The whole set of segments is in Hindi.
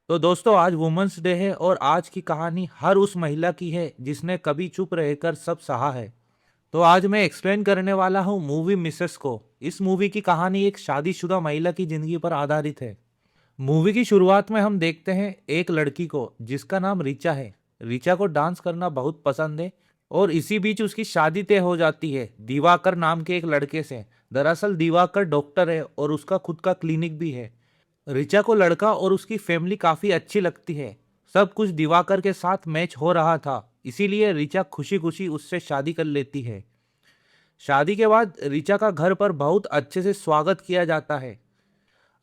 तो दोस्तों आज वुमेन्स डे है और आज की कहानी हर उस महिला की है जिसने कभी चुप रहकर सब सहा है। तो आज मैं एक्सप्लेन करने वाला हूँ मूवी मिसेस को। इस मूवी की कहानी एक शादीशुदा महिला की जिंदगी पर आधारित है। मूवी की शुरुआत में हम देखते हैं एक लड़की को जिसका नाम रिचा है। रिचा को डांस करना बहुत पसंद है और इसी बीच उसकी शादी तय हो जाती है दिवाकर नाम के एक लड़के से। दरअसल दिवाकर डॉक्टर है और उसका खुद का क्लिनिक भी है। रिचा को लड़का और उसकी फैमिली काफी अच्छी लगती है। सब कुछ दिवाकर के साथ मैच हो रहा था, इसीलिए रिचा खुशी खुशी उससे शादी कर लेती है। शादी के बाद रिचा का घर पर बहुत अच्छे से स्वागत किया जाता है।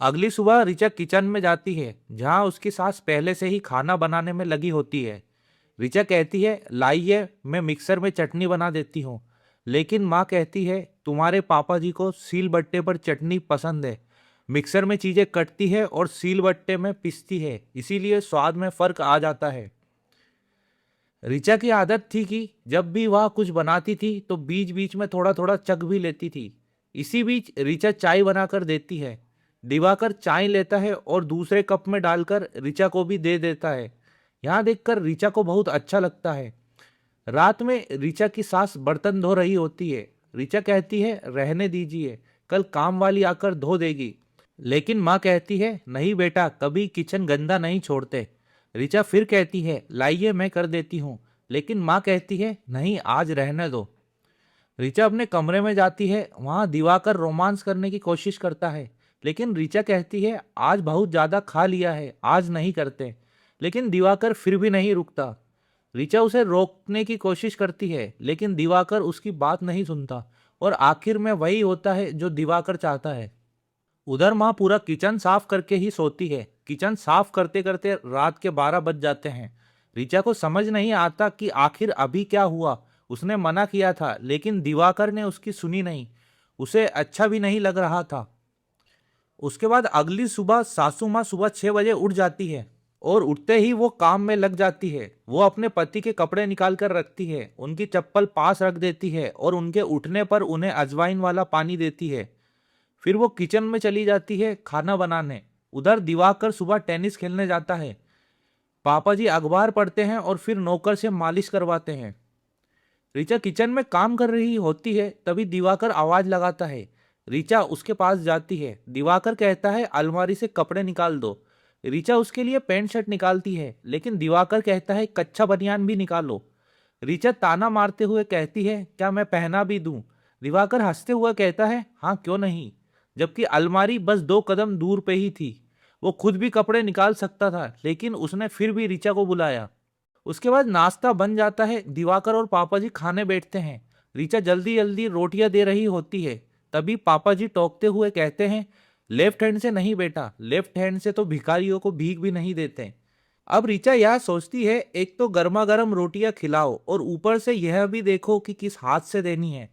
अगली सुबह रिचा किचन में जाती है जहां उसकी सास पहले से ही खाना बनाने में लगी होती है। रिचा कहती है लाइए मैं मिक्सर में चटनी बना देती हूँ। लेकिन माँ कहती है तुम्हारे पापा जी को सील बट्टे पर चटनी पसंद है। मिक्सर में चीजें कटती है और सील बट्टे में पिसती है, इसीलिए स्वाद में फर्क आ जाता है। रिचा की आदत थी कि जब भी वह कुछ बनाती थी तो बीच बीच में थोड़ा थोड़ा चख भी लेती थी। इसी बीच रिचा चाय बनाकर देती है। दिवाकर चाय लेता है और दूसरे कप में डालकर रिचा को भी दे देता है। यहाँ देखकर रिचा को बहुत अच्छा लगता है। रात में रिचा की सास बर्तन धो रही होती है। रिचा कहती है रहने दीजिए, कल काम वाली आकर धो देगी। लेकिन माँ कहती है नहीं बेटा, कभी किचन गंदा नहीं छोड़ते। रिचा फिर कहती है लाइए मैं कर देती हूँ। लेकिन माँ कहती है नहीं, आज रहने दो। रिचा अपने कमरे में जाती है। वहां दिवाकर रोमांस करने की कोशिश करता है। लेकिन रिचा कहती है आज बहुत ज्यादा खा लिया है, आज नहीं करते। लेकिन दिवाकर फिर भी नहीं रुकता। रिचा उसे रोकने की कोशिश करती है लेकिन दिवाकर उसकी बात नहीं सुनता और आखिर में वही होता है जो दिवाकर चाहता है। उधर माँ पूरा किचन साफ करके ही सोती है। किचन साफ करते करते रात के 12 बज जाते हैं। रिचा को समझ नहीं आता कि आखिर अभी क्या हुआ। उसने मना किया था लेकिन दिवाकर ने उसकी सुनी नहीं। उसे अच्छा भी नहीं लग रहा था। उसके बाद अगली सुबह सासू माँ सुबह 6 बजे उठ जाती है और उठते ही वो काम में लग जाती है। वो अपने पति के कपड़े निकाल कर रखती है, उनकी चप्पल पास रख देती है और उनके उठने पर उन्हें अजवाइन वाला पानी देती है। फिर वो किचन में चली जाती है खाना बनाने। उधर दिवाकर सुबह टेनिस खेलने जाता है। पापा जी अखबार पढ़ते हैं और फिर नौकर से मालिश करवाते हैं। रिचा किचन में काम कर रही होती है तभी दिवाकर आवाज लगाता है। रिचा उसके पास जाती है। दिवाकर कहता है अलमारी से कपड़े निकाल दो। रिचा उसके लिए पैंट शर्ट निकालती है लेकिन दिवाकर कहता है कच्चा बनियान भी निकालो। रिचा ताना मारते हुए कहती है क्या मैं पहना भी दूं। दिवाकर हंसते हुए कहता है हाँ क्यों नहीं, जबकि अलमारी बस 2 कदम दूर पे ही थी। वो खुद भी कपड़े निकाल सकता था लेकिन उसने फिर भी रिचा को बुलाया। उसके बाद नाश्ता बन जाता है। दिवाकर और पापा जी खाने बैठते हैं। रीचा जल्दी जल्दी रोटियां दे रही होती है। तभी पापा जी टोकते हुए कहते हैं लेफ्ट हैंड से नहीं बेटा, लेफ्ट हैंड से तो भिखारियों को भीख भी नहीं देते। अब रीचा यह सोचती है एक तो गर्मा गर्म रोटियां खिलाओ और ऊपर से यह भी देखो कि किस हाथ से देनी है।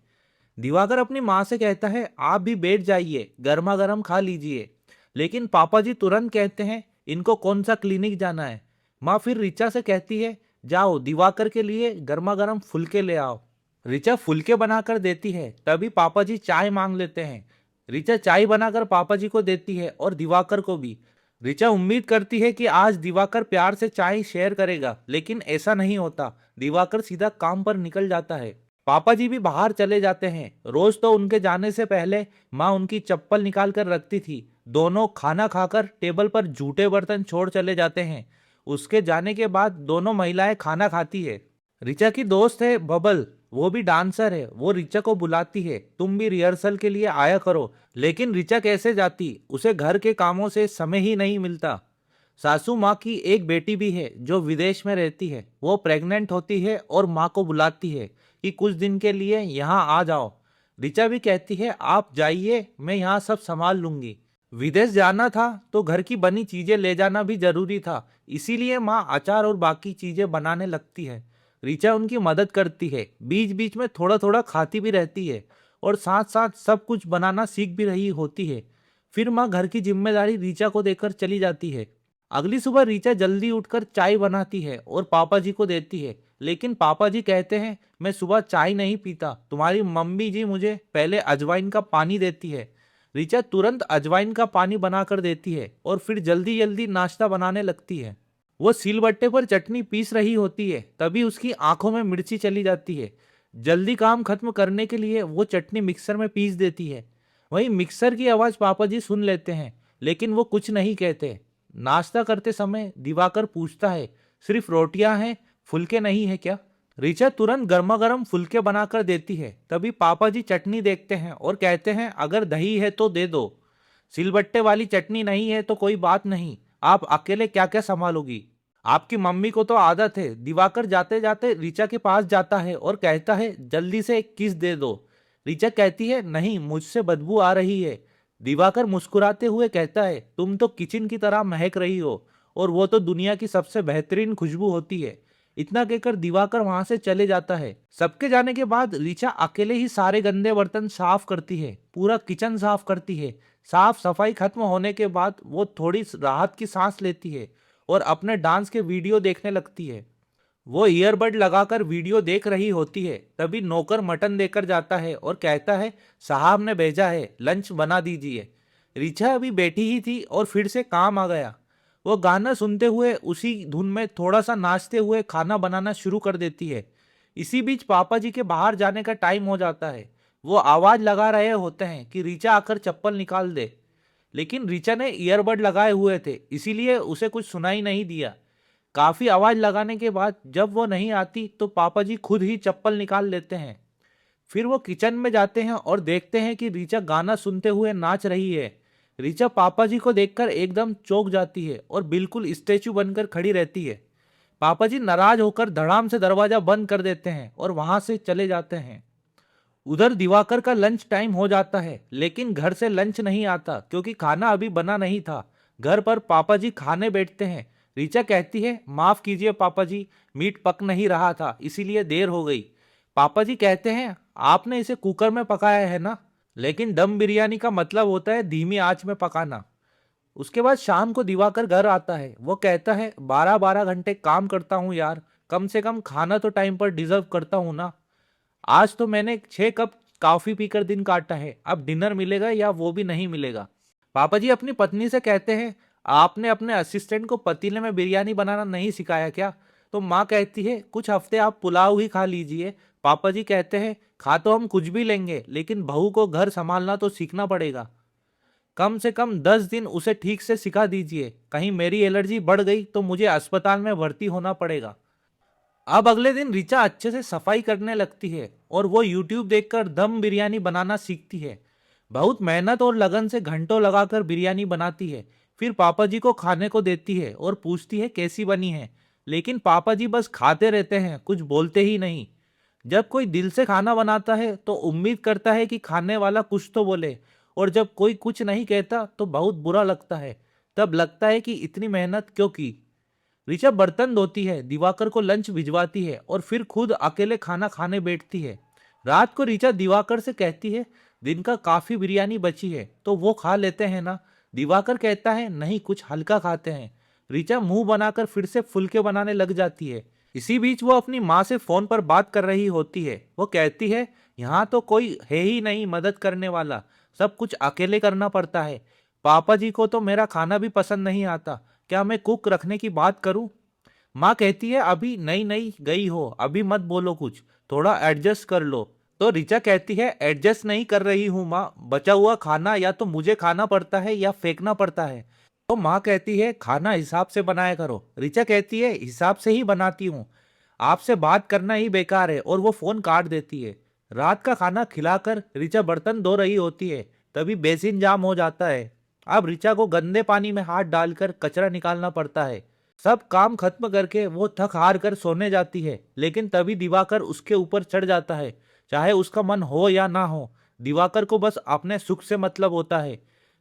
दिवाकर अपनी माँ से कहता है आप भी बैठ जाइए, गर्मा गर्म खा लीजिए। लेकिन पापा जी तुरंत कहते हैं इनको कौन सा क्लिनिक जाना है। माँ फिर रिचा से कहती है जाओ दिवाकर के लिए गर्मा गर्म फुलके ले आओ। रिचा फुलके बनाकर देती है। तभी पापा जी चाय मांग लेते हैं। रिचा चाय बनाकर पापा जी को देती है और दिवाकर को भी। रिचा उम्मीद करती है कि आज दिवाकर प्यार से चाय शेयर करेगा, लेकिन ऐसा नहीं होता। दिवाकर सीधा काम पर निकल जाता है। पापा जी भी बाहर चले जाते हैं। रोज तो उनके जाने से पहले माँ उनकी चप्पल निकाल कर रखती थी। दोनों खाना खाकर टेबल पर जूठे बर्तन छोड़ चले जाते हैं। उसके जाने के बाद दोनों महिलाएं खाना खाती है। रिचा की दोस्त है बबल, वो भी डांसर है। वो रिचा को बुलाती है तुम भी रिहर्सल के लिए आया करो। लेकिन रिचा कैसे जाती, उसे घर के कामों से समय ही नहीं मिलता। सासू माँ की एक बेटी भी है जो विदेश में रहती है। वो प्रेग्नेंट होती है और माँ को बुलाती है कि कुछ दिन के लिए यहाँ आ जाओ। रिचा भी कहती है आप जाइए, मैं यहाँ सब संभाल लूंगी। विदेश जाना था तो घर की बनी चीजें ले जाना भी जरूरी था, इसीलिए माँ अचार और बाकी चीजें बनाने लगती है। रिचा उनकी मदद करती है, बीच बीच में थोड़ा थोड़ा खाती भी रहती है और साथ साथ सब कुछ बनाना सीख भी रही होती है। फिर माँ घर की जिम्मेदारी रिचा को देकर चली जाती है। अगली सुबह रिचा जल्दी उठकर चाय बनाती है और पापा जी को देती है। लेकिन पापा जी कहते हैं मैं सुबह चाय नहीं पीता, तुम्हारी मम्मी जी मुझे पहले अजवाइन का पानी देती है। ऋचा तुरंत अजवाइन का पानी बनाकर देती है और फिर जल्दी जल्दी नाश्ता बनाने लगती है। वो सिलबट्टे पर चटनी पीस रही होती है, तभी उसकी आंखों में मिर्ची चली जाती है। जल्दी काम खत्म करने के लिए वो चटनी मिक्सर में पीस देती है। वहीं मिक्सर की आवाज पापा जी सुन लेते हैं, लेकिन वो कुछ नहीं कहते। नाश्ता करते समय दिवाकर पूछता है, सिर्फ रोटियां हैं, फुलके नहीं है क्या? ऋचा तुरंत गर्मा गर्म फुलके बनाकर देती है। तभी पापा जी चटनी देखते हैं और कहते हैं, अगर दही है तो दे दो। सिलबट्टे वाली चटनी नहीं है तो कोई बात नहीं, आप अकेले क्या क्या संभालोगी? आपकी मम्मी को तो आदत है। दिवाकर जाते जाते ऋचा के पास जाता है और कहता है, जल्दी से एक किस दे दो। ऋचा कहती है, नहीं, मुझसे बदबू आ रही है। दिवाकर मुस्कुराते हुए कहता है, तुम तो किचन की तरह महक रही हो, और वो तो दुनिया की सबसे बेहतरीन खुशबू होती है। इतना कहकर दिवाकर वहां से चले जाता है। सबके जाने के बाद ऋचा अकेले ही सारे गंदे बर्तन साफ करती है, पूरा किचन साफ करती है। साफ सफाई खत्म होने के बाद वो थोड़ी राहत की सांस लेती है और अपने डांस के वीडियो देखने लगती है। वो ईयरबड लगाकर वीडियो देख रही होती है, तभी नौकर मटन देकर जाता है और कहता है, साहब ने भेजा है, लंच बना दीजिए। ऋचा अभी बैठी ही थी और फिर से काम आ गया। वो गाना सुनते हुए उसी धुन में थोड़ा सा नाचते हुए खाना बनाना शुरू कर देती है। इसी बीच पापा जी के बाहर जाने का टाइम हो जाता है। वो आवाज लगा रहे होते हैं कि ऋचा आकर चप्पल निकाल दे, लेकिन ऋचा ने ईयरबड लगाए हुए थे, इसीलिए उसे कुछ सुनाई नहीं दिया। काफी आवाज लगाने के बाद जब वो नहीं आती तो पापा जी खुद ही चप्पल निकाल लेते हैं। फिर वो किचन में जाते हैं और देखते हैं कि ऋचा गाना सुनते हुए नाच रही है। ऋचा पापा जी को देखकर एकदम चौंक जाती है और बिल्कुल स्टेचू बनकर खड़ी रहती है। पापा जी नाराज होकर धड़ाम से दरवाजा बंद कर देते हैं और वहां से चले जाते हैं। उधर दिवाकर का लंच टाइम हो जाता है, लेकिन घर से लंच नहीं आता क्योंकि खाना अभी बना नहीं था। घर पर पापा जी खाने बैठते हैं। ऋचा कहती है, माफ कीजिए पापा जी, मीट पक नहीं रहा था, इसीलिए देर हो गई। पापा जी कहते हैं, आपने इसे कुकर में पकाया है ना, लेकिन दम बिरयानी का मतलब होता है धीमी आंच में पकाना। उसके बाद शाम को दिवाकर घर आता है। वो कहता है, 12-12 घंटे काम करता हूँ यार, कम से कम खाना तो टाइम पर डिजर्व करता हूँ ना। आज तो मैंने 6 कप कॉफी पीकर दिन काटा है, अब डिनर मिलेगा या वो भी नहीं मिलेगा। पापा जी अपनी पत्नी से कहते हैं, आपने अपने असिस्टेंट को पतीले में बिरयानी बनाना नहीं सिखाया क्या? तो माँ कहती है, कुछ हफ्ते आप पुलाव ही खा लीजिए। पापा जी कहते हैं, खा तो हम कुछ भी लेंगे, लेकिन बहू को घर संभालना तो सीखना पड़ेगा। कम से कम 10 दिन उसे ठीक से सिखा दीजिए, कहीं मेरी एलर्जी बढ़ गई तो मुझे अस्पताल में भर्ती होना पड़ेगा। अब अगले दिन ऋचा अच्छे से सफाई करने लगती है और वो यूट्यूब देखकर दम बिरयानी बनाना सीखती है। बहुत मेहनत और लगन से घंटों लगाकर बिरयानी बनाती है। फिर पापा जी को खाने को देती है और पूछती है कैसी बनी है, लेकिन पापा जी बस खाते रहते हैं, कुछ बोलते ही नहीं। जब कोई दिल से खाना बनाता है तो उम्मीद करता है कि खाने वाला कुछ तो बोले, और जब कोई कुछ नहीं कहता तो बहुत बुरा लगता है। तब लगता है कि इतनी मेहनत क्यों की। ऋचा बर्तन धोती है, दिवाकर को लंच भिजवाती है और फिर खुद अकेले खाना खाने बैठती है। रात को ऋचा दिवाकर से कहती है, दिन का काफी बिरयानी बची है तो वो खा लेते हैं ना। दिवाकर कहता है, नहीं, कुछ हल्का खाते हैं। ऋचा मुंह बनाकर फिर से फुलके बनाने लग जाती है। इसी बीच वो अपनी माँ से फोन पर बात कर रही होती है। वो कहती है, यहाँ तो कोई है ही नहीं मदद करने वाला, सब कुछ अकेले करना पड़ता है। पापा जी को तो मेरा खाना भी पसंद नहीं आता, क्या मैं कुक रखने की बात करूं? माँ कहती है, अभी नई नई गई हो, अभी मत बोलो कुछ, थोड़ा एडजस्ट कर लो। तो ऋचा कहती है, एडजस्ट नहीं कर रही हूँ माँ, बचा हुआ खाना या तो मुझे खाना पड़ता है या फेंकना पड़ता है। तो माँ कहती है, खाना हिसाब से बनाया करो। ऋचा कहती है, हिसाब से ही बनाती हूँ, आपसे बात करना ही बेकार है, और वो फोन काट देती है। रात का खाना खिलाकर ऋचा बर्तन धो रही होती है, तभी बेसिन जाम हो जाता है। अब ऋचा को गंदे पानी में हाथ डालकर कचरा निकालना पड़ता है। सब काम खत्म करके वो थक हार कर सोने जाती है, लेकिन तभी दिवाकर उसके ऊपर चढ़ जाता है। चाहे उसका मन हो या ना हो, दिवाकर को बस अपने सुख से मतलब होता है।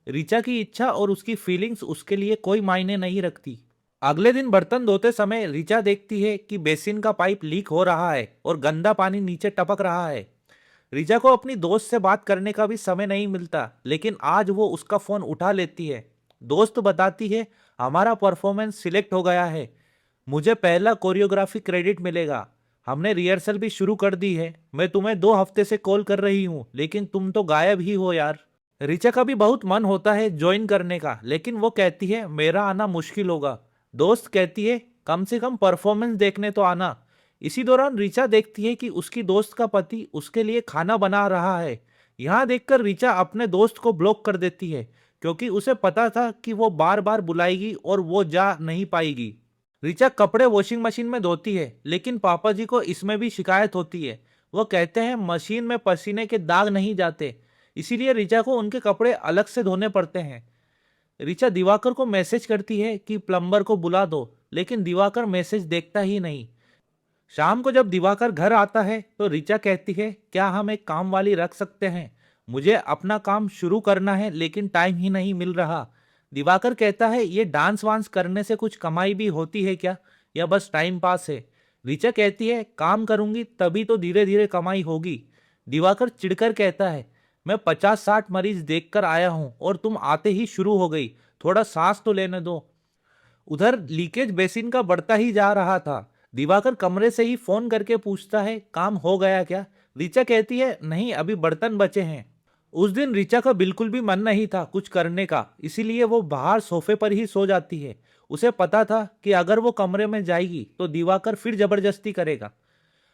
ऋचा की इच्छा और उसकी फीलिंग्स उसके लिए कोई मायने नहीं रखती। अगले दिन बर्तन धोते समय ऋचा देखती है कि बेसिन का पाइप लीक हो रहा है और गंदा पानी नीचे टपक रहा है। ऋचा को अपनी दोस्त से बात करने का भी समय नहीं मिलता, लेकिन आज वो उसका फोन उठा लेती है। दोस्त बताती है, हमारा परफॉर्मेंस सिलेक्ट हो गया है, मुझे पहला कोरियोग्राफी क्रेडिट मिलेगा, हमने रिहर्सल भी शुरू कर दी है। मैं तुम्हें 2 हफ्ते से कॉल कर रही हूँ, लेकिन तुम तो गायब ही हो यार। ऋचा का भी बहुत मन होता है ज्वाइन करने का, लेकिन वो कहती है मेरा आना मुश्किल होगा। दोस्त कहती है कम से कम परफॉर्मेंस देखने तो आना। इसी दौरान ऋचा देखती है कि उसकी दोस्त का पति उसके लिए खाना बना रहा है। यहाँ देखकर ऋचा अपने दोस्त को ब्लॉक कर देती है, क्योंकि उसे पता था कि वो बार बार बुलाएगी और वो जा नहीं पाएगी। ऋचा कपड़े वॉशिंग मशीन में धोती है, लेकिन पापा जी को इसमें भी शिकायत होती है। वो कहते हैं मशीन में पसीने के दाग नहीं जाते, इसीलिए ऋचा को उनके कपड़े अलग से धोने पड़ते हैं। ऋचा दिवाकर को मैसेज करती है कि प्लम्बर को बुला दो, लेकिन दिवाकर मैसेज देखता ही नहीं। शाम को जब दिवाकर घर आता है तो ऋचा कहती है क्या हम एक काम वाली रख सकते हैं, मुझे अपना काम शुरू करना है लेकिन टाइम ही नहीं मिल रहा। दिवाकर कहता है ये डांस वांस करने से कुछ कमाई भी होती है क्या, या बस टाइम पास है। ऋचा कहती है काम करूंगी तभी तो धीरे धीरे कमाई होगी। दिवाकर चिढ़कर कहता है मैं 50-60 मरीज देखकर आया हूं और तुम आते ही शुरू हो गई, थोड़ा सांस तो लेने दो। उधर लीकेज बेसिन का बढ़ता ही जा रहा था। दिवाकर कमरे से ही फोन करके पूछता है काम हो गया क्या। ऋचा कहती है नहीं, अभी बर्तन बचे हैं। उस दिन ऋचा का बिल्कुल भी मन नहीं था कुछ करने का, इसीलिए वो बाहर सोफे पर ही सो जाती है। उसे पता था कि अगर वो कमरे में जाएगी तो दिवाकर फिर जबरदस्ती करेगा।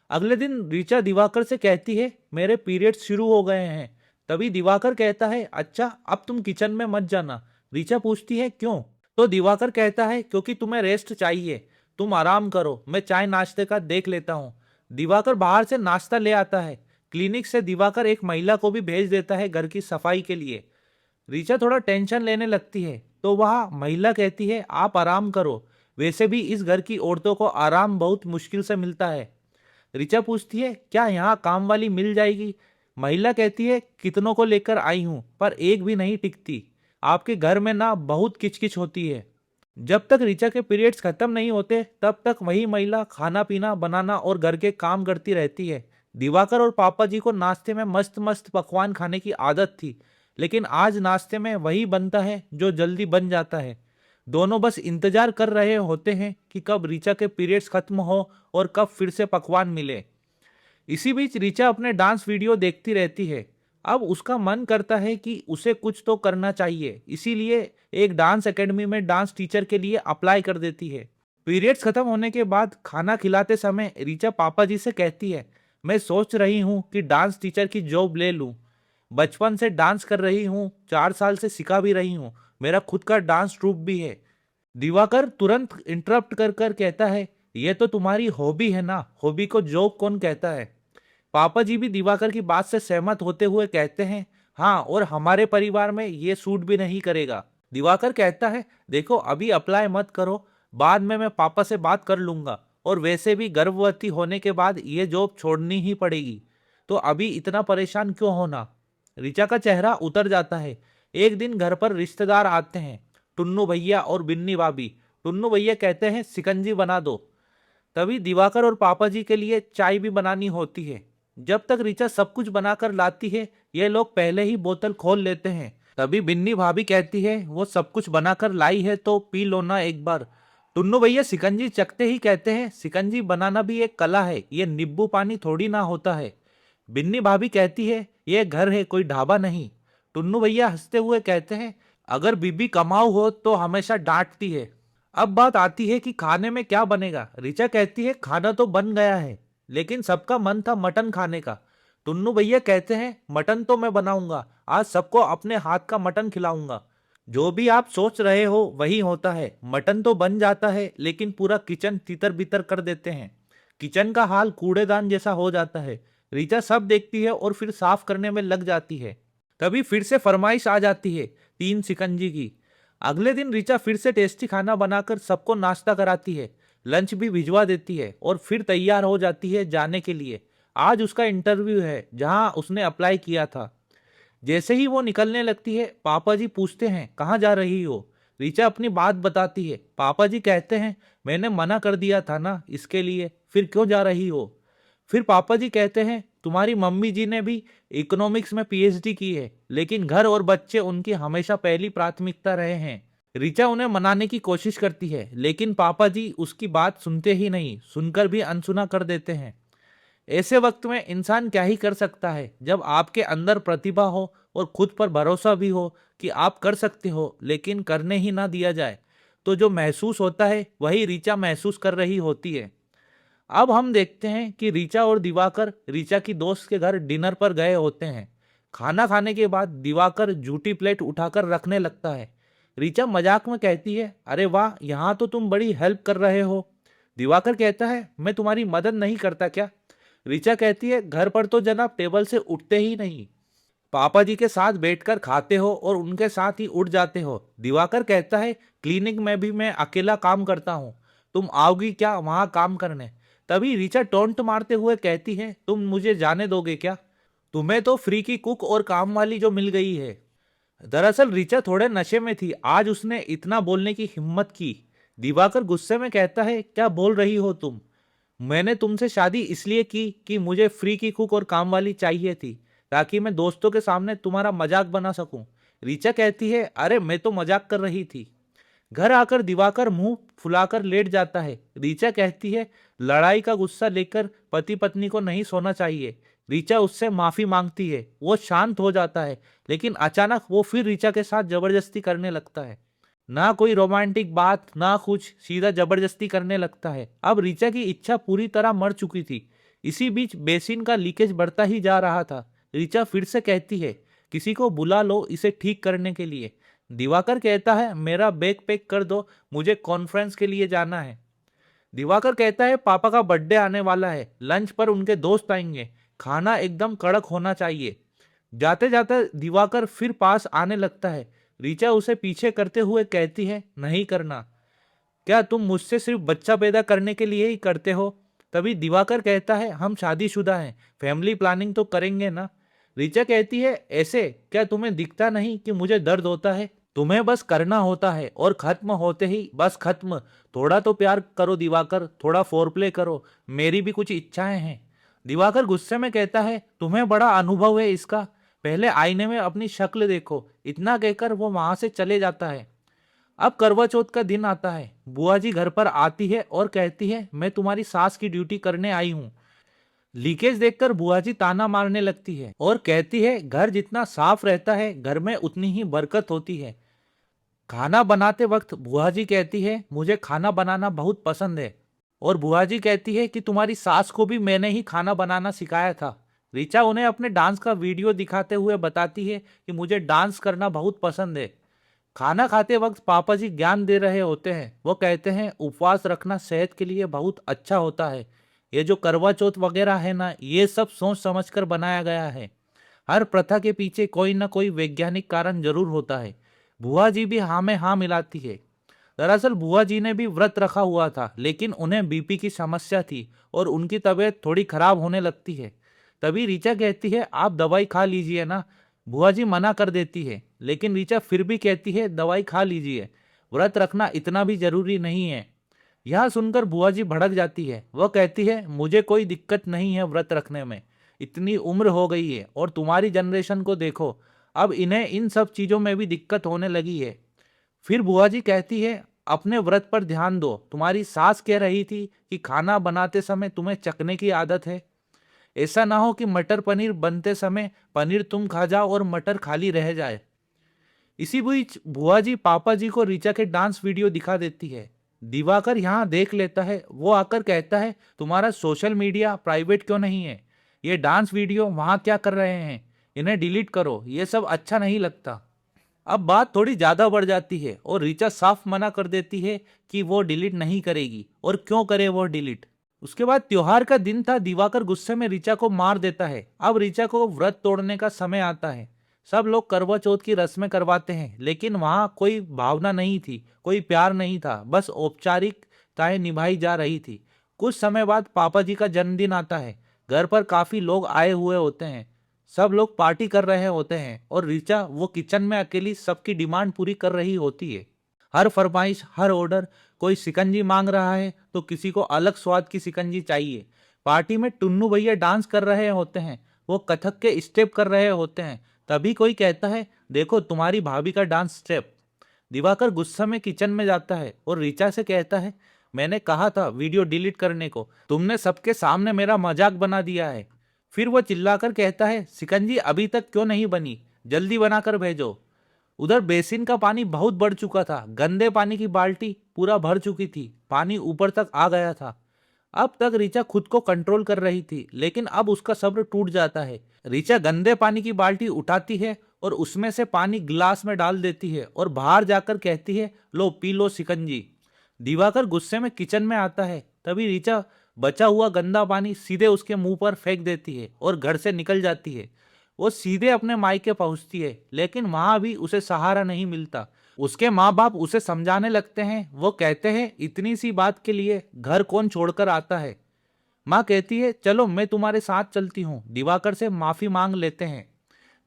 अगले दिन ऋचा दिवाकर से कहती है मेरे पीरियड्स शुरू हो गए हैं। तभी दिवाकर कहता है अच्छा अब तुम किचन में मत जाना। ऋचा पूछती है क्यों, तो दिवाकर कहता है क्योंकि तुम्हें रेस्ट चाहिए, तुम आराम करो, मैं चाय नाश्ते का देख लेता हूँ। दिवाकर बाहर से नाश्ता ले आता है। क्लिनिक से दिवाकर एक महिला को भी भेज देता है घर की सफाई के लिए। ऋचा थोड़ा टेंशन लेने लगती है तो वह महिला कहती है आप आराम करो, वैसे भी इस घर की औरतों को आराम बहुत मुश्किल से मिलता है। ऋचा पूछती है क्या यहाँ काम वाली मिल जाएगी। महिला कहती है कितनों को लेकर आई हूँ पर एक भी नहीं टिकती, आपके घर में ना बहुत किचकिच होती है। जब तक ऋचा के पीरियड्स खत्म नहीं होते तब तक वही महिला खाना पीना बनाना और घर के काम करती रहती है। दिवाकर और पापा जी को नाश्ते में मस्त मस्त पकवान खाने की आदत थी, लेकिन आज नाश्ते में वही बनता है जो जल्दी बन जाता है। दोनों बस इंतजार कर रहे होते हैं कि कब ऋचा के पीरियड्स खत्म हो और कब फिर से पकवान मिले। इसी बीच ऋचा अपने डांस वीडियो देखती रहती है। अब उसका मन करता है कि उसे कुछ तो करना चाहिए, इसीलिए एक डांस एकेडमी में डांस टीचर के लिए अप्लाई कर देती है। पीरियड्स खत्म होने के बाद खाना खिलाते समय ऋचा पापा जी से कहती है मैं सोच रही हूँ कि डांस टीचर की जॉब ले लूँ। बचपन से डांस कर रही हूँ, 4 साल से सिखा भी रही हूँ, मेरा खुद का डांस ट्रूप भी है। दिवाकर तुरंत इंटरप्ट कर कर कहता है ये तो तुम्हारी हॉबी है ना, हॉबी को जॉब कौन कहता है। पापा जी भी दिवाकर की बात से सहमत होते हुए कहते हैं हाँ, और हमारे परिवार में ये सूट भी नहीं करेगा। दिवाकर कहता है देखो अभी अप्लाई मत करो, बाद में मैं पापा से बात कर लूंगा, और वैसे भी गर्भवती होने के बाद ये जॉब छोड़नी ही पड़ेगी, तो अभी इतना परेशान क्यों होना। ऋचा का चेहरा उतर जाता है। एक दिन घर पर रिश्तेदार आते हैं, टुन्नू भैया और बिन्नी भाभी। टुन्नू भैया कहते हैं सिकंजी बना दो। तभी दिवाकर और पापा जी के लिए चाय भी बनानी होती है। जब तक ऋचा सब कुछ बनाकर लाती है ये लोग पहले ही बोतल खोल लेते हैं। तभी बिन्नी भाभी कहती है वो सब कुछ बनाकर लाई है तो पी लो ना एक बार। टुन्नू भैया सिकंजी चखते ही कहते हैं सिकंजी बनाना भी एक कला है, ये नींबू पानी थोड़ी ना होता है। बिन्नी भाभी कहती है ये घर है कोई ढाबा नहीं। टुन्नू भैया हंसते हुए कहते हैं अगर बीबी कमाऊ हो तो हमेशा डांटती है। अब बात आती है कि खाने में क्या बनेगा। ऋचा कहती है खाना तो बन गया है, लेकिन सबका मन था मटन खाने का। टुन्नू भैया कहते हैं मटन तो मैं बनाऊंगा, आज सबको अपने हाथ का मटन खिलाऊंगा। जो भी आप सोच रहे हो वही होता है, मटन तो बन जाता है लेकिन पूरा किचन तितर बितर कर देते हैं। किचन का हाल कूड़ेदान जैसा हो जाता है। ऋचा सब देखती है और फिर साफ करने में लग जाती है। तभी फिर से फरमाइश आ जाती है 3 शिकंजी की। अगले दिन ऋचा फिर से टेस्टी खाना बनाकर सबको नाश्ता कराती है, लंच भी भिजवा देती है और फिर तैयार हो जाती है जाने के लिए। आज उसका इंटरव्यू है जहां उसने अप्लाई किया था। जैसे ही वो निकलने लगती है पापा जी पूछते हैं कहाँ जा रही हो। ऋचा अपनी बात बताती है। पापा जी कहते हैं मैंने मना कर दिया था ना इसके लिए, फिर क्यों जा रही हो। फिर पापा जी कहते हैं तुम्हारी मम्मी जी ने भी इकोनॉमिक्स में पीएचडी की है, लेकिन घर और बच्चे उनकी हमेशा पहली प्राथमिकता रहे हैं। ऋचा उन्हें मनाने की कोशिश करती है, लेकिन पापा जी उसकी बात सुनते ही नहीं, सुनकर भी अनसुना कर देते हैं। ऐसे वक्त में इंसान क्या ही कर सकता है जब आपके अंदर प्रतिभा हो और खुद पर भरोसा भी हो कि आप कर सकते हो, लेकिन करने ही ना दिया जाए तो जो महसूस होता है वही ऋचा महसूस कर रही होती है। अब हम देखते हैं कि ऋचा और दिवाकर ऋचा की दोस्त के घर डिनर पर गए होते हैं। खाना खाने के बाद दिवाकर जूठी प्लेट उठाकर रखने लगता है। ऋचा मजाक में कहती है, अरे वाह, यहाँ तो तुम बड़ी हेल्प कर रहे हो। दिवाकर कहता है, मैं तुम्हारी मदद नहीं करता क्या? ऋचा कहती है, घर पर तो जनाब टेबल से उठते ही नहीं। पापा जी के साथ बैठकर खाते हो और उनके साथ ही उठ जाते हो। दिवाकर कहता है, क्लिनिक में भी मैं अकेला काम करता हूँ, तुम आओगी क्या वहां काम करने? तभी ऋचा टोंट मारते हुए कहती है, तुम मुझे जाने दोगे क्या? तुम्हें तो फ्री की कुक और काम वाली जो मिल गई है। दरअसल ऋचा थोड़े नशे में थी, आज उसने इतना बोलने की हिम्मत की। दिवाकर गुस्से में कहता है, क्या बोल रही हो तुम? मैंने तुमसे शादी इसलिए की कि मुझे फ्री की कुक और काम वाली चाहिए थी, ताकि मैं दोस्तों के सामने तुम्हारा मजाक बना सकूं। ऋचा कहती है, अरे मैं तो मजाक कर रही थी। घर आकर दिवाकर मुंह फुलाकर लेट जाता है। ऋचा कहती है, लड़ाई का गुस्सा लेकर पति पत्नी को नहीं सोना चाहिए। ऋचा उससे माफी मांगती है, वो शांत हो जाता है, लेकिन अचानक वो फिर ऋचा के साथ जबरदस्ती करने लगता है। ना कोई रोमांटिक बात ना कुछ, सीधा जबरदस्ती करने लगता है। अब ऋचा की इच्छा पूरी तरह मर चुकी थी। इसी बीच बेसिन का लीकेज बढ़ता ही जा रहा था। ऋचा फिर से कहती है, किसी को बुला लो इसे ठीक करने के लिए। दिवाकर कहता है, मेरा बैग पैक कर दो, मुझे कॉन्फ्रेंस के लिए जाना है। दिवाकर कहता है, पापा का बर्थडे आने वाला है, लंच पर उनके दोस्त आएंगे, खाना एकदम कड़क होना चाहिए। जाते जाते दिवाकर फिर पास आने लगता है। ऋचा उसे पीछे करते हुए कहती है, नहीं करना। क्या तुम मुझसे सिर्फ बच्चा पैदा करने के लिए ही करते हो? तभी दिवाकर कहता है, हम शादीशुदा हैं, फैमिली प्लानिंग तो करेंगे ना। ऋचा कहती है, ऐसे क्या तुम्हें दिखता नहीं कि मुझे दर्द होता है? तुम्हें बस करना होता है और खत्म होते ही बस खत्म। थोड़ा तो प्यार करो दिवाकर, थोड़ा फोरप्ले करो, मेरी भी कुछ इच्छाएं हैं। दिवाकर गुस्से में कहता है, तुम्हें बड़ा अनुभव है इसका, पहले आईने में अपनी शक्ल देखो। इतना कहकर वो वहां से चले जाता है। अब करवा चौथ का दिन आता है। बुआ जी घर पर आती है और कहती है, मैं तुम्हारी सास की ड्यूटी करने आई हूँ। लीकेज देखकर बुआ जी ताना मारने लगती है और कहती है, घर जितना साफ रहता है घर में उतनी ही बरकत होती है। खाना बनाते वक्त बुआ जी कहती है, मुझे खाना बनाना बहुत पसंद है। और बुआ जी कहती है कि तुम्हारी सास को भी मैंने ही खाना बनाना सिखाया था। ऋचा उन्हें अपने डांस का वीडियो दिखाते हुए बताती है कि मुझे डांस करना बहुत पसंद है। खाना खाते वक्त पापा जी ज्ञान दे रहे होते हैं। वो कहते हैं, उपवास रखना सेहत के लिए बहुत अच्छा होता है। ये जो करवा चौथ वगैरह है ना, ये सब सोच समझकर बनाया गया है। हर प्रथा के पीछे कोई ना कोई वैज्ञानिक कारण जरूर होता है। बुआ जी भी हाँ में हाँ मिलाती है। दरअसल बुआ जी ने भी व्रत रखा हुआ था, लेकिन उन्हें बीपी की समस्या थी और उनकी तबीयत थोड़ी खराब होने लगती है। तभी ऋचा कहती है, आप दवाई खा लीजिए ना। बुआ जी मना कर देती है, लेकिन ऋचा फिर भी कहती है, दवाई खा लीजिए, व्रत रखना इतना भी जरूरी नहीं है। यह सुनकर बुआ जी भड़क जाती है। वह कहती है, मुझे कोई दिक्कत नहीं है व्रत रखने में, इतनी उम्र हो गई है और तुम्हारी जनरेशन को देखो, अब इन्हें इन सब चीज़ों में भी दिक्कत होने लगी है। फिर बुआ जी कहती है, अपने व्रत पर ध्यान दो, तुम्हारी सास कह रही थी कि खाना बनाते समय तुम्हें चखने की आदत है। ऐसा ना हो कि मटर पनीर बनते समय पनीर तुम खा जाओ और मटर खाली रह जाए। इसी बीच बुआ जी पापा जी को ऋचा के डांस वीडियो दिखा देती है। दिवाकर यहाँ देख लेता है। वो आकर कहता है, तुम्हारा सोशल मीडिया प्राइवेट क्यों नहीं है? ये डांस वीडियो वहाँ क्या कर रहे हैं? इन्हें डिलीट करो, ये सब अच्छा नहीं लगता। अब बात थोड़ी ज्यादा बढ़ जाती है और ऋचा साफ मना कर देती है कि वो डिलीट नहीं करेगी, और क्यों करे वो डिलीट। उसके बाद त्योहार का दिन था। दिवाकर गुस्से में ऋचा को मार देता है। अब ऋचा को व्रत तोड़ने का समय आता है। सब लोग करवा चौथ की रस्में करवाते हैं, लेकिन वहां कोई भावना नहीं थी, कोई प्यार नहीं था, बस औपचारिकताएं निभाई जा रही थी। कुछ समय बाद पापा जी का जन्मदिन आता है। घर पर काफी लोग आए हुए होते हैं। सब लोग पार्टी कर रहे होते हैं और ऋचा वो किचन में अकेली सबकी डिमांड पूरी कर रही होती है। हर फरमाइश, हर ऑर्डर। कोई शिकंजी मांग रहा है तो किसी को अलग स्वाद की शिकंजी चाहिए। पार्टी में टुन्नू भैया डांस कर रहे होते हैं, वो कथक के स्टेप कर रहे होते हैं। तभी कोई कहता है, देखो तुम्हारी भाभी का डांस स्टेप। दिवाकर गुस्सा में किचन में जाता है और ऋचा से कहता है, मैंने कहा था वीडियो डिलीट करने को, तुमने सबके सामने मेरा मजाक बना दिया है। फिर वो चिल्लाकर कहता है, शिकंजी अभी तक क्यों नहीं बनी, जल्दी बनाकर भेजो। उधर बेसिन का पानी बहुत बढ़ चुका था, गंदे पानी की बाल्टी पूरा भर चुकी थी, पानी ऊपर तक आ गया था। अब तक ऋचा खुद को कंट्रोल कर रही थी, लेकिन अब उसका सब्र टूट जाता है। ऋचा गंदे पानी की बाल्टी उठाती है और उसमें से पानी गिलास में डाल देती है और बाहर जाकर कहती है, लो पी लो शिकंजी। दिवाकर गुस्से में किचन में आता है, तभी ऋचा बचा हुआ गंदा पानी सीधे उसके मुंह पर फेंक देती है और घर से निकल जाती है। वो सीधे अपने मायके पहुंचती है, लेकिन वहां भी उसे सहारा नहीं मिलता। उसके माँ बाप उसे समझाने लगते हैं। वो कहते हैं, इतनी सी बात के लिए घर कौन छोड़कर आता है। माँ कहती है, चलो मैं तुम्हारे साथ चलती हूँ। दिवाकर से माफी मांग लेते हैं।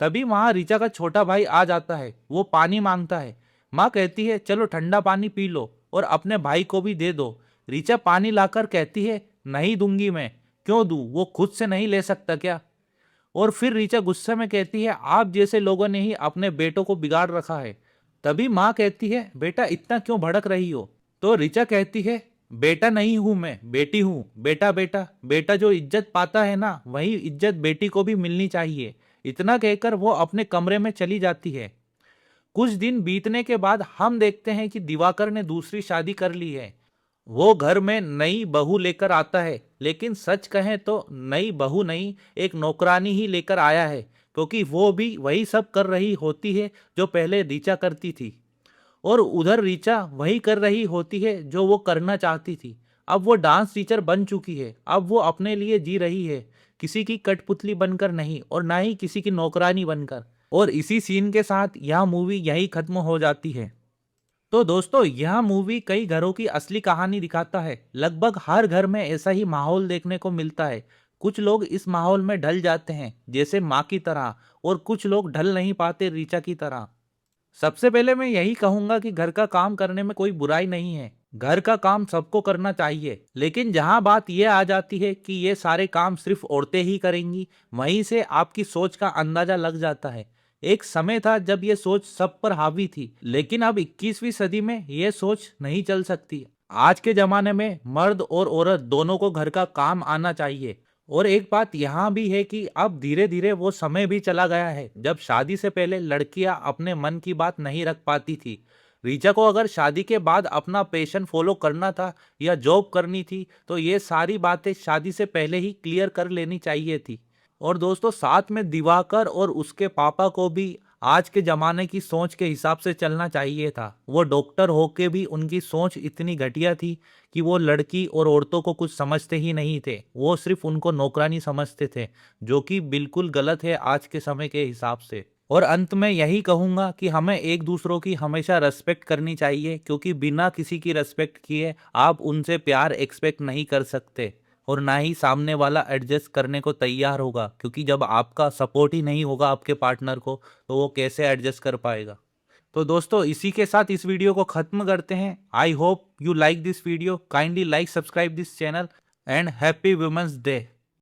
तभी वहां ऋचा का छोटा भाई आ जाता है। वो पानी मांगता है। माँ कहती है, चलो ठंडा पानी पी लो और अपने भाई को भी दे दो। ऋचा पानी लाकर कहती है, नहीं दूंगी मैं। क्यों दूं, वो खुद से नहीं ले सकता क्या? और फिर ऋचा गुस्से में कहती है, आप जैसे लोगों ने ही अपने बेटों को बिगाड़ रखा है। तभी माँ कहती है, बेटा इतना क्यों भड़क रही हो? तो ऋचा कहती है, बेटा नहीं हूं मैं, बेटी हूं। बेटा बेटा बेटा जो इज्जत पाता है ना, वही इज्जत बेटी को भी मिलनी चाहिए। इतना कहकर वो अपने कमरे में चली जाती है। कुछ दिन बीतने के बाद हम देखते हैं कि दिवाकर ने दूसरी शादी कर ली है। वो घर में नई बहू लेकर आता है, लेकिन सच कहें तो नई बहू नहीं, एक नौकरानी ही लेकर आया है, क्योंकि वो भी वही सब कर रही होती है जो पहले ऋचा करती थी। और उधर ऋचा वही कर रही होती है जो वो करना चाहती थी। अब वो डांस टीचर बन चुकी है। अब वो अपने लिए जी रही है, किसी की कठपुतली बनकर नहीं और ना ही किसी की नौकरानी बनकर। और इसी सीन के साथ यह मूवी यही खत्म हो जाती है। तो दोस्तों, यह मूवी कई घरों की असली कहानी दिखाता है। लगभग हर घर में ऐसा ही माहौल देखने को मिलता है। कुछ लोग इस माहौल में ढल जाते हैं, जैसे माँ की तरह, और कुछ लोग ढल नहीं पाते, ऋचा की तरह। सबसे पहले मैं यही कहूंगा कि घर का काम करने में कोई बुराई नहीं है। घर का काम सबको करना चाहिए, लेकिन जहां बात यह आ जाती है कि ये सारे काम सिर्फ औरतें ही करेंगी, वहीं से आपकी सोच का अंदाजा लग जाता है। एक समय था जब ये सोच सब पर हावी थी, लेकिन अब 21वीं सदी में ये सोच नहीं चल सकती। आज के जमाने में मर्द और औरत दोनों को घर का काम आना चाहिए। और एक बात यहाँ भी है कि अब धीरे धीरे वो समय भी चला गया है जब शादी से पहले लड़कियां अपने मन की बात नहीं रख पाती थी। रीचा को अगर शादी के बाद अपना पैशन फॉलो करना था या जॉब करनी थी, तो ये सारी बातें शादी से पहले ही क्लियर कर लेनी चाहिए थी। और दोस्तों, साथ में दिवाकर और उसके पापा को भी आज के जमाने की सोच के हिसाब से चलना चाहिए था। वो डॉक्टर होके भी उनकी सोच इतनी घटिया थी कि वो लड़की और औरतों को कुछ समझते ही नहीं थे। वो सिर्फ उनको नौकरानी समझते थे, जो कि बिल्कुल गलत है आज के समय के हिसाब से। और अंत में यही कहूंगा कि हमें एक दूसरों की हमेशा रेस्पेक्ट करनी चाहिए, क्योंकि बिना किसी की रेस्पेक्ट किए आप उनसे प्यार एक्सपेक्ट नहीं कर सकते, और ना ही सामने वाला एडजस्ट करने को तैयार होगा, क्योंकि जब आपका सपोर्ट ही नहीं होगा आपके पार्टनर को, तो वो कैसे एडजस्ट कर पाएगा। तो दोस्तों, इसी के साथ इस वीडियो को खत्म करते हैं। I hope you like this video. Kindly like, subscribe this channel, and happy women's day.